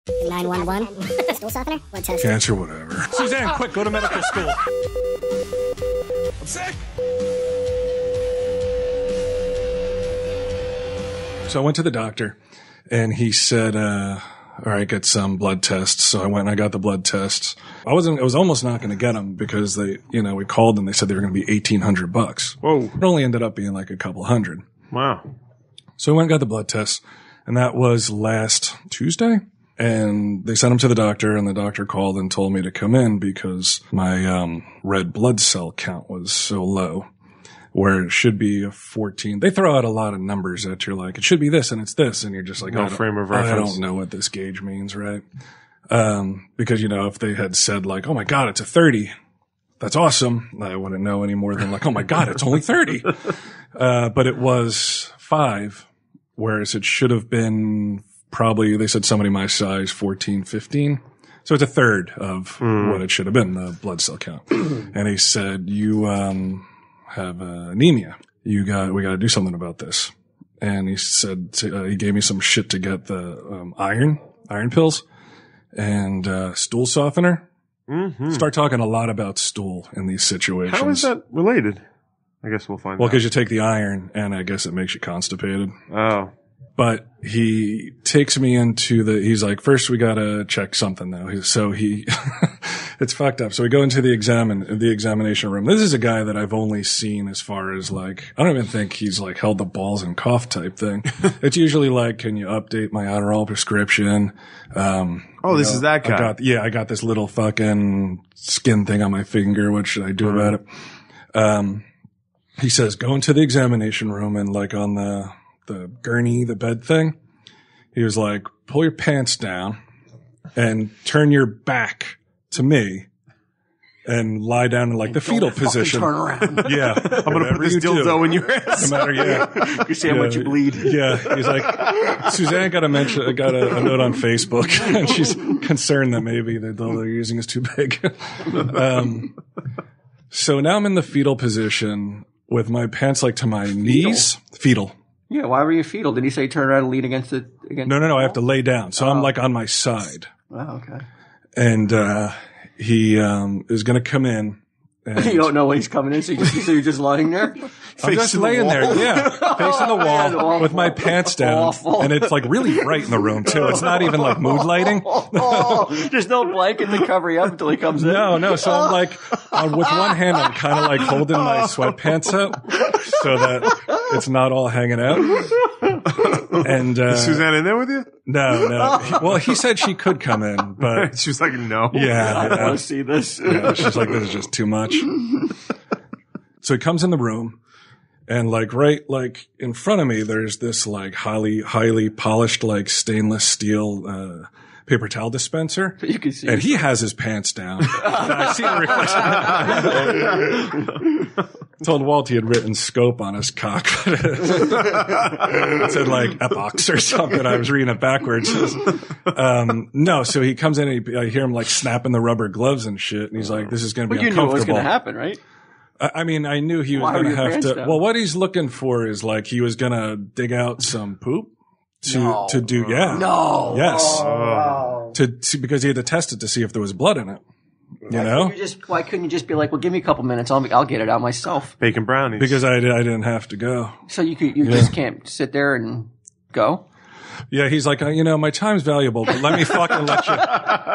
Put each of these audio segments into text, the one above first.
911. Stool softener? Blood test. Cancer, whatever. Suzanne, quick, go to medical school. I'm sick. So I went to the doctor, and he said, all right, get some blood tests. So I went and I got the blood tests. I was almost not going to get them because we called and they said they were going to be $1,800. Whoa. It only ended up being like a couple hundred. Wow. So I went and got the blood tests, and that was last Tuesday. And they sent him to the doctor, and the doctor called and told me to come in because my red blood cell count was so low, where it should be a 14. They throw out a lot of numbers that you're like, it should be this and it's this, and you're just like, no frame of reference. I don't know what this gauge means, right? Because, if they had said like, oh my God, it's a 30, that's awesome, I wouldn't know any more than like, oh my God, it's only 30. But it was 5, whereas it should have been probably, they said somebody my size, 14, 15. So it's a third of what it should have been, the blood cell count. And he said, you have anemia. We got to do something about this. And he said, he gave me some shit to get the iron pills and stool softener. Mm-hmm. Start talking a lot about stool in these situations. How is that related? I guess we'll find out. Well, because you take the iron, and I guess it makes you constipated. Oh. But he takes me he's like, first we gotta check something though. It's fucked up. So we go into the examination room. This is a guy that I've only seen as far as like, I don't even think he's like held the balls and cough type thing. It's usually like, can you update my Adderall prescription? This is that guy. I got this little fucking skin thing on my finger. What should I do about it? He says, go into the examination room and like on the gurney, the bed thing. He was like, pull your pants down and turn your back to me and lie down in like the fetal position. Turn around. Yeah. I'm going to put this dildo in your ass. No matter, You see how much you bleed. Yeah. He's like, Suzanne got a note on Facebook and she's concerned that maybe the dildo they're using is too big. So now I'm in the fetal position with my pants like to my knees. Fetal. Yeah, why were you fetal? Did he say turn around and lean against it? No. I have to lay down. So I'm like on my side. Oh, okay. And he is going to come in. And you don't know when he's coming in, so you're just lying there? I'm just laying there, facing the wall with my pants down. Awful. And it's like really bright in the room, too. It's not even like mood lighting. There's no blanket to cover you up until he comes in. No. So I'm like, with one hand, I'm kind of like holding my sweatpants up so that it's not all hanging out. And is Suzanne in there with you? No. Well, he said she could come in, but she was like, no. Yeah, I don't want to see this. Yeah, she's like, this is just too much. So he comes in the room, and like right like in front of me, there's this like highly polished like stainless steel paper towel dispenser. You can see, and he has his pants down. I see the reflection. Told Walt he had written scope on his cock. It said like epochs or something. I was reading it backwards. No, so he comes in and I hear him like snapping the rubber gloves and shit. And he's like, this is going to be uncomfortable. You knew it was going to happen, right? I mean, I knew he was going to have to. Well, what he's looking for is like he was going to dig out some poop to do. Yeah. No. Yes. Oh. To because he had to test it to see if there was blood in it. Why couldn't you just be like, well, give me a couple minutes. I'll get it out myself. Bacon brownies. Because I didn't have to go. So you just can't sit there and go? Yeah, he's like, my time's valuable, but let me fucking let you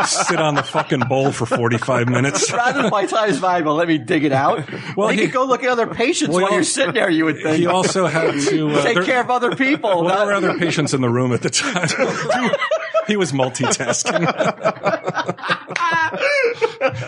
sit on the fucking bowl for 45 minutes. Rather than my time's valuable, let me dig it out. Well, he could go look at other patients while you're sitting there, you would think. He also had to take care of other people. Well, there were other patients in the room at the time. He was multitasking.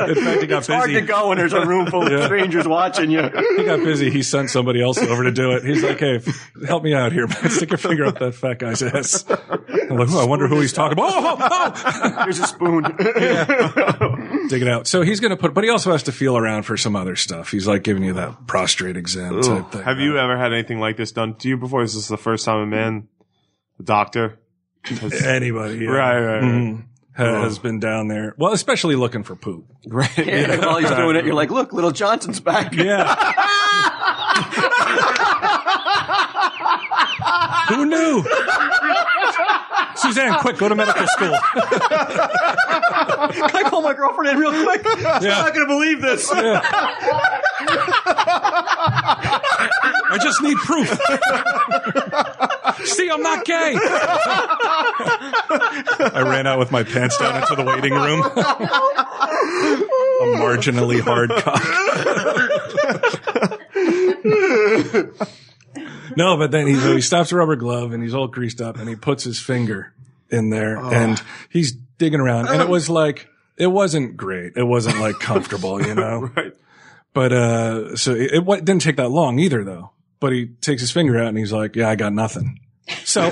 In fact, he got busy. It's hard to go when there's a room full of strangers watching you. He got busy. He sent somebody else over to do it. He's like, hey, help me out here. Stick your finger up that fat guy's ass. I'm like, I wonder who he's talking about. Oh! Here's a spoon. Dig it out. So he's going to but he also has to feel around for some other stuff. He's like giving you that prostrate exam type thing. Have you ever had anything like this done to you before? Is this the first time a doctor? Anybody. Yeah. Right. Mm-hmm. Has been down there. Well, especially looking for poop. Right. Yeah, while he's doing it, you're like, look, little Johnson's back. Yeah. Who knew? Suzanne, quick, go to medical school. Can I call my girlfriend in real quick? She's not going to believe this. Yeah. I just need proof. See, I'm not gay. I ran out with my pants down into the waiting room. A marginally hard cock. No, but then he stops a rubber glove and he's all greased up and he puts his finger in there and he's digging around. And it was like, it wasn't great. It wasn't like comfortable, you know? Right. But, so it didn't take that long either though. But he takes his finger out and he's like, yeah, I got nothing. So.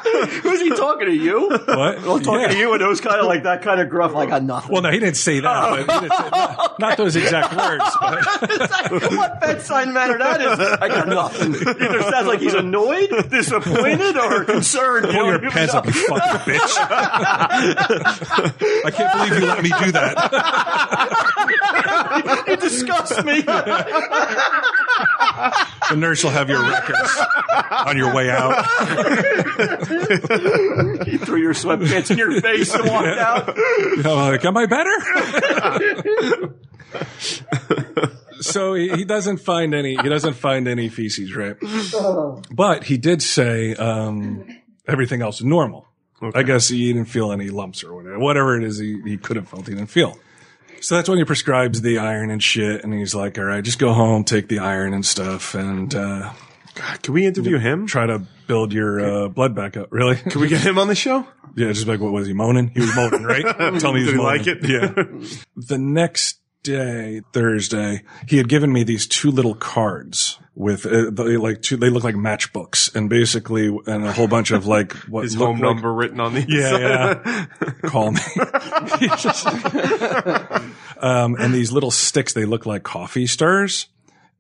Who's he talking to you? What? Well, talking to you and those kind of like that kind of gruff, like, I got nothing. Well, no, he didn't say that. But he didn't say, not those exact words. But. What bedside manner that is? I got nothing. Either sounds like he's annoyed, disappointed, or concerned. Pull your pants up, you fucking bitch. I can't believe you let me do that. You disgust me. The nurse will have your records on your way out. You threw your sweatpants in your face and walked out. I'm like, am I better? So he doesn't find any. He doesn't find any feces, right? But he did say everything else is normal. Okay. I guess he didn't feel any lumps or whatever it is he could have felt. He didn't feel. So that's when he prescribes the iron and shit, and he's like, all right, just go home, take the iron and stuff, and God, can we interview him? Try to build your blood back up. Really? Can we get him on the show? Yeah, just like, what was he moaning? He was moaning, right? Tell me he was moaning. Like it? Yeah. The next day, Thursday, he had given me these two little cards with they look like matchbooks, and basically, and a whole bunch of like what his home number written on the inside. Yeah. Call me. And these little sticks, they look like coffee stirs.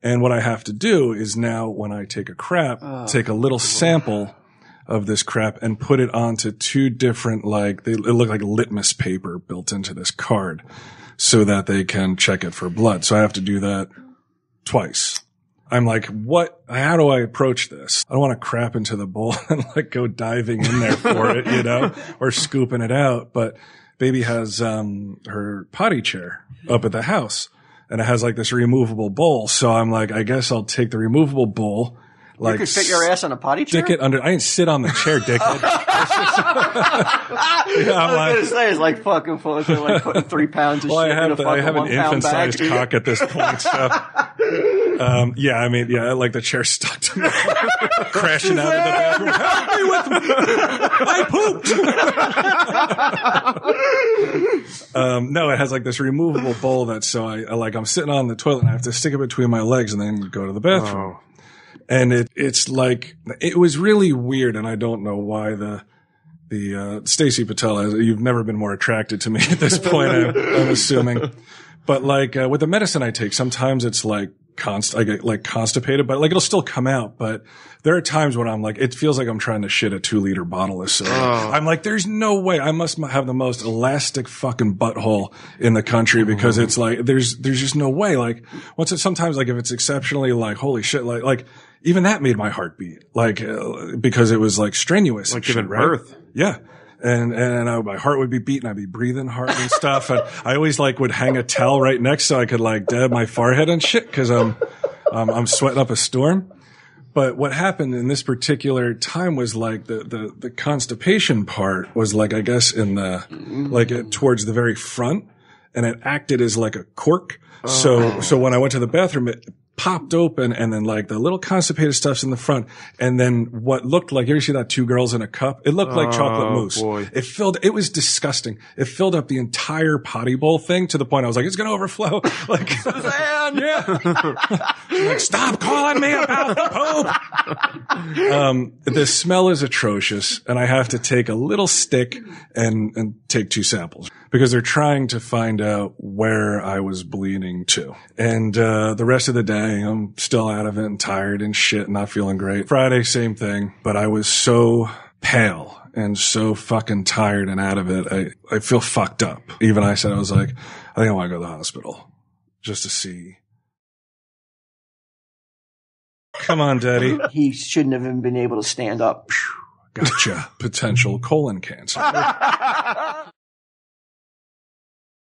And what I have to do is now, when I take a crap, take a little sample of this crap and put it onto two different, like, it look like litmus paper built into this card so that they can check it for blood. So I have to do that twice. I'm like, how do I approach this? I don't want to crap into the bowl and like go diving in there for it, you know, or scooping it out. But baby has, her potty chair up at the house. And it has like this removable bowl. So I'm like, I guess I'll take the removable bowl. Like, you could fit your ass on a potty chair? Stick it under. I didn't sit on the chair, dickhead. I was going to say, it's like fucking full. It's like putting 3 pounds of shit in a fucking 1 pound bag. I have an infant-sized cock at this point. So, yeah, like the chair stuck to me. Crashing out of the bathroom. Help me with me. I pooped. No, it has like this removable bowl I'm sitting on the toilet and I have to stick it between my legs and then go to the bathroom. Oh. And it's like, it was really weird, and I don't know why the Stacey Patel, you've never been more attracted to me at this point, I'm assuming. But like, with the medicine I take, sometimes it's like I get like constipated, but like it'll still come out. But there are times when I'm like, it feels like I'm trying to shit a 2-liter bottle of soda. Oh. I'm like, there's no way. I must have the most elastic fucking butthole in the country because it's like, there's just no way. Like, sometimes like if it's exceptionally like, holy shit, like, even that made my heart beat, like, because it was like strenuous. Like giving birth. Yeah. And my heart would be beating. I'd be breathing hard and stuff. And I always like would hang a towel right next so I could like dab my forehead and shit because I'm sweating up a storm. But what happened in this particular time was like the constipation part was like, I guess in towards the very front, and it acted as like a cork. Oh. So when I went to the bathroom, it popped open, and then like the little constipated stuff's in the front, and then what looked like, you ever see that 2 girls in a cup? It looked like chocolate mousse. Boy. It was disgusting. It filled up the entire potty bowl thing to the point I was like, it's going to overflow. Like, Suzanne! Yeah. Like, stop calling me about the poop. The smell is atrocious, and I have to take a little stick and take 2 samples because they're trying to find out where I was bleeding to. And the rest of the day, I'm still out of it and tired and shit, not feeling great. Friday, same thing. But I was so pale and so fucking tired and out of it. I feel fucked up. Even I said, I was like, I think I want to go to the hospital just to see. Come on, Daddy. He shouldn't have even been able to stand up. Gotcha. Potential colon cancer.